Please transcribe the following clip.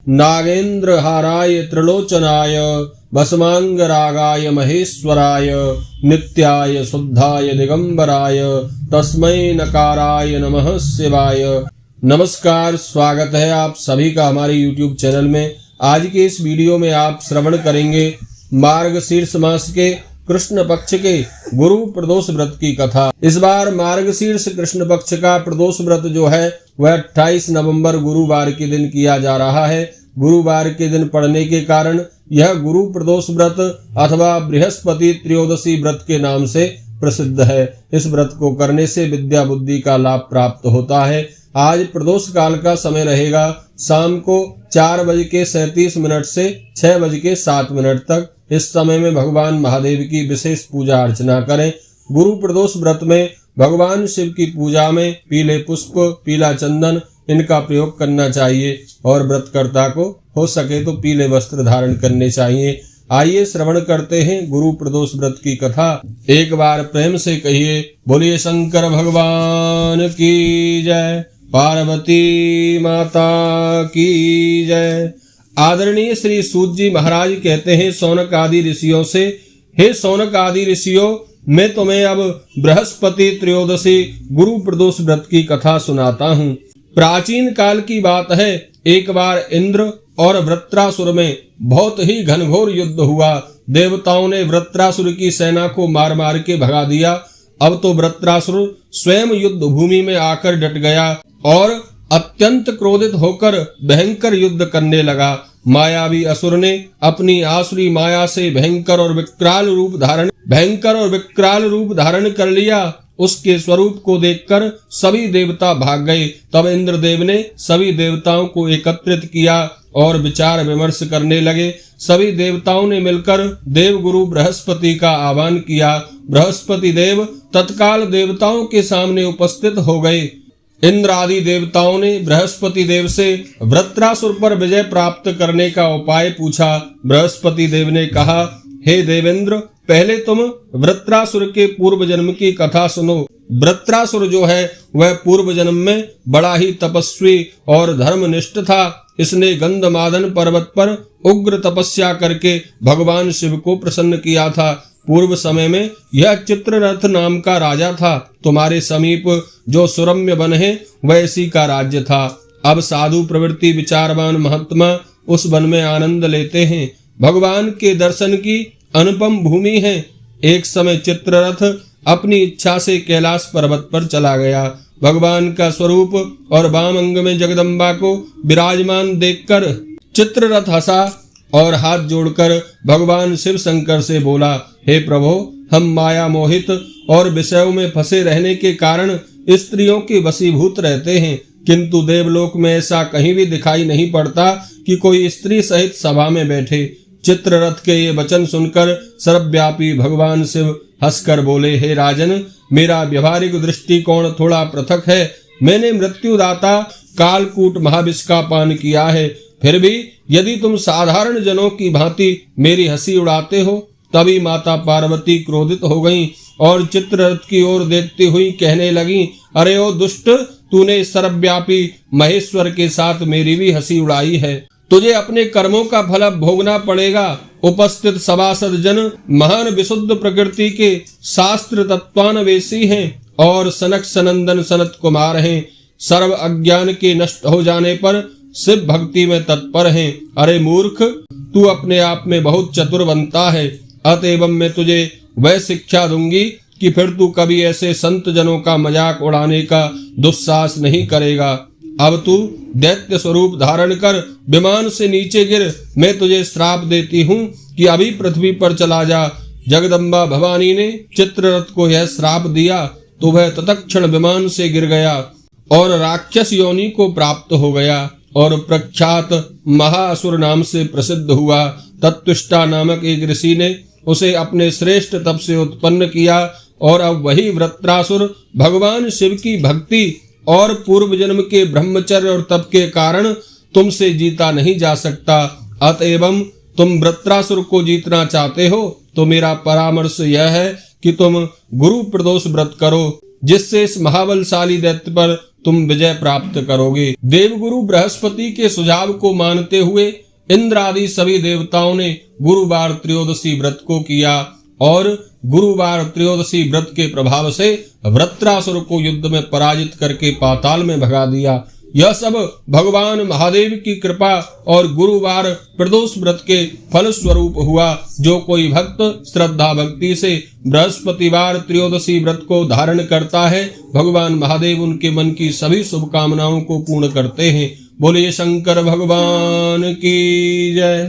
नागेन्द्रहाराय त्रिलोचनाय भस्मांगरागाय महेश्वराय नित्याय शुद्धाय दिगंबराय तस्मै नकाराय नमः शिवाय। नमस्कार, स्वागत है आप सभी का हमारे YouTube चैनल में। आज के इस वीडियो में आप श्रवण करेंगे मार्गशीर्ष मास के कृष्ण पक्ष के गुरु प्रदोष व्रत की कथा। इस बार मार्गशीर्ष कृष्ण पक्ष का प्रदोष व्रत जो है वह 28 नवंबर गुरुवार के दिन किया जा रहा है। गुरुवार के दिन पड़ने के कारण यह गुरु प्रदोष व्रत अथवा बृहस्पति त्रयोदशी व्रत के नाम से प्रसिद्ध है। इस व्रत को करने से विद्या बुद्धि का लाभ प्राप्त होता है। आज प्रदोष काल का समय रहेगा शाम को 4:37 से 6:07 तक। इस समय में भगवान महादेव की विशेष पूजा अर्चना करें। गुरु प्रदोष व्रत में भगवान शिव की पूजा में पीले पुष्प, पीला चंदन इनका प्रयोग करना चाहिए और व्रतकर्ता को हो सके तो पीले वस्त्र धारण करने चाहिए। आइए श्रवण करते हैं गुरु प्रदोष व्रत की कथा। एक बार प्रेम से कहिए, बोलिए शंकर भगवान की जय, पार्वती माता की जय। आदरणीय श्री सूत जी महाराज कहते हैं शौनक आदि ऋषियों से, हे शौनक आदि ऋषियों, मैं तुम्हें अब बृहस्पति त्रयोदशी गुरु प्रदोष व्रत की कथा सुनाता हूँ। प्राचीन काल की बात है, एक बार इंद्र और वृत्रासुर में बहुत ही घनघोर युद्ध हुआ। देवताओं ने वृत्रासुर की सेना को मार मार के भगा दिया। अब तो वृत्रासुर स्वयं युद्ध भूमि में आकर डट गया और अत्यंत क्रोधित होकर भयंकर युद्ध करने लगा। मायावी असुर ने अपनी आसुरी माया से भयंकर और विकराल रूप धारण कर लिया। उसके स्वरूप को देखकर सभी देवता भाग गए। तब इंद्रदेव ने सभी देवताओं को एकत्रित किया और विचार विमर्श करने लगे। सभी देवताओं ने मिलकर देवगुरु बृहस्पति का आह्वान किया। बृहस्पति देव तत्काल देवताओं के सामने उपस्थित हो गए। इंद्र आदि देवताओं ने बृहस्पति देव से वृत्रासुर पर विजय प्राप्त करने का उपाय पूछा। बृहस्पति देव ने कहा, हे देवेंद्र, पहले तुम वृत्रासुर के पूर्व जन्म की कथा सुनो। वृत्रासुर जो है वह पूर्व जन्म में बड़ा ही तपस्वी और धर्मनिष्ठ था। इसने गंधमादन पर्वत पर उग्र तपस्या करके भगवान शिव को प्रसन्न किया था। पूर्व समय में यह चित्ररथ नाम का राजा था। तुम्हारे समीप जो सुरम्य वन है वह इसी का राज्य था। अब साधु प्रवृत्ति विचारवान महात्मा उस वन में आनंद लेते हैं। भगवान के दर्शन की अनुपम भूमि है। एक समय चित्ररथ अपनी इच्छा से कैलाश पर्वत पर चला गया। भगवान का स्वरूप और वाम अंग में जगदम्बा को विराजमान देखकर चित्ररथ हंसा और हाथ जोड़कर भगवान शिव शंकर से बोला, हे प्रभु, हम माया मोहित और विषयों में फंसे रहने के कारण स्त्रियों के वशीभूत रहते हैं, किंतु देवलोक में ऐसा कहीं भी दिखाई नहीं पड़ता कि कोई स्त्री सहित सभा में बैठे। चित्ररथ के ये वचन सुनकर सर्वव्यापी भगवान शिव हंसकर बोले, हे राजन, मेरा व्यवहारिक दृष्टिकोण थोड़ा पृथक है। मैंने मृत्युदाता कालकूट महाविष का पान किया है। फिर भी यदि तुम साधारण जनों की भांति मेरी हंसी उड़ाते हो। तभी माता पार्वती क्रोधित हो गईं और चित्ररथ की ओर देखती हुई कहने लगी, अरे ओ दुष्ट, तूने सर्वव्यापी महेश्वर के साथ मेरी भी हंसी उड़ाई है। तुझे अपने कर्मों का फल भोगना पड़ेगा। उपस्थित सभासद जन महान विशुद्ध प्रकृति के शास्त्र तत्वान्वेषी हैं और सनक सनंदन सनत कुमार हैं। सर्व अज्ञान के नष्ट हो जाने पर शिव भक्ति में तत्पर हैं। अरे मूर्ख, तू अपने आप में बहुत चतुर बनता है। अतएव मैं तुझे वह शिक्षा दूंगी कि फिर तू कभी ऐसे संत जनों का मजाक उड़ाने का दुस्साहस नहीं करेगा। अब तू दैत्य स्वरूप धारण कर विमान से नीचे गिर। मैं तुझे श्राप देती हूँ कि अभी पृथ्वी पर चला जा। जगदम्बा भवानी ने चित्ररथ को यह श्राप दिया तो वह तत्क्षण विमान से गिर गया और राक्षस योनि को प्राप्त हो गया और प्रख्यात महाअसुर नाम से प्रसिद्ध हुआ। तत्तुष्टा नामक एक ऋषि ने उसे अपने श्रेष्ठ तप से उत्पन्न किया और अब वही वृत्रासुर भगवान शिव की भक्ति और पूर्व जन्म के ब्रह्मचर्य और तप के कारण तुमसे जीता नहीं जा सकता। अतएव तुम वृत्रासुर को जीतना चाहते हो तो मेरा परामर्श यह है कि तुम गुरु प्रदोष व्रत करो। जिससे इस महाबलशाली दैत्य पर तुम विजय प्राप्त करोगे। देवगुरु बृहस्पति के सुझाव को मानते हुए इंद्र आदि सभी देवताओं ने गुरुवार त्रयोदशी व्रत को किया और गुरुवार त्रयोदशी व्रत के प्रभाव से वृत्रासुर को युद्ध में पराजित करके पाताल में भगा दिया। यह सब भगवान महादेव की कृपा और गुरुवार प्रदोष व्रत के फल स्वरूप हुआ। जो कोई भक्त श्रद्धा भक्ति से बृहस्पतिवार त्रयोदशी व्रत को धारण करता है, भगवान महादेव उनके मन की सभी शुभकामनाओं को पूर्ण करते हैं। बोलिए शंकर भगवान की जय।